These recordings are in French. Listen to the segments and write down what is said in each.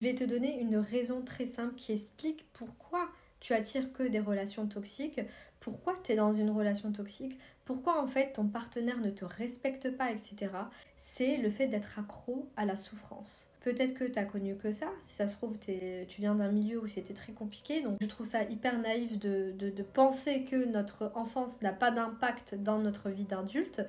Je vais te donner une raison très simple qui explique pourquoi tu attires que des relations toxiques, pourquoi tu es dans une relation toxique, pourquoi en fait ton partenaire ne te respecte pas, etc. C'est le fait d'être accro à la souffrance. Peut-être que tu as connu que ça, si ça se trouve tu viens d'un milieu où c'était très compliqué, donc je trouve ça hyper naïf de penser que notre enfance n'a pas d'impact dans notre vie d'adulte.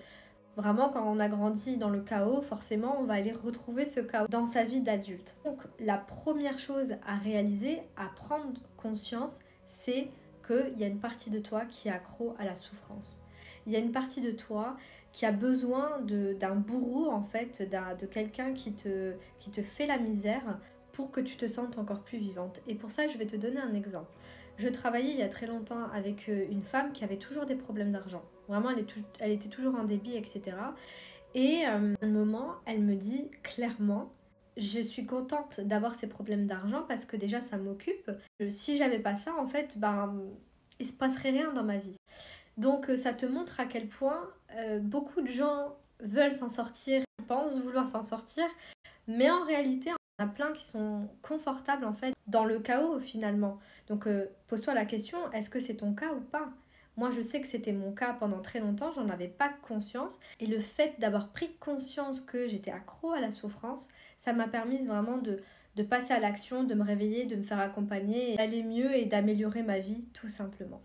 Vraiment, quand on a grandi dans le chaos, forcément, on va aller retrouver ce chaos dans sa vie d'adulte. Donc, la première chose à réaliser, à prendre conscience, c'est qu'il y a une partie de toi qui est accro à la souffrance. Il y a une partie de toi qui a besoin d'un bourreau, en fait, de quelqu'un qui te fait la misère pour que tu te sentes encore plus vivante. Et pour ça, je vais te donner un exemple. Je travaillais il y a très longtemps avec une femme qui avait toujours des problèmes d'argent. Vraiment, elle était toujours en débit, etc. Et à un moment, elle me dit clairement, je suis contente d'avoir ces problèmes d'argent parce que déjà, ça m'occupe. Si j'avais pas ça, en fait, il se passerait rien dans ma vie. Donc, ça te montre à quel point beaucoup de gens veulent s'en sortir, pensent vouloir s'en sortir, mais en réalité, on a plein qui sont confortables en fait dans le chaos finalement. Donc pose-toi la question, est-ce que c'est ton cas ou pas? Moi je sais que c'était mon cas pendant très longtemps, j'en avais pas conscience. Et le fait d'avoir pris conscience que j'étais accro à la souffrance, ça m'a permis vraiment de passer à l'action, de me réveiller, de me faire accompagner, d'aller mieux et d'améliorer ma vie tout simplement.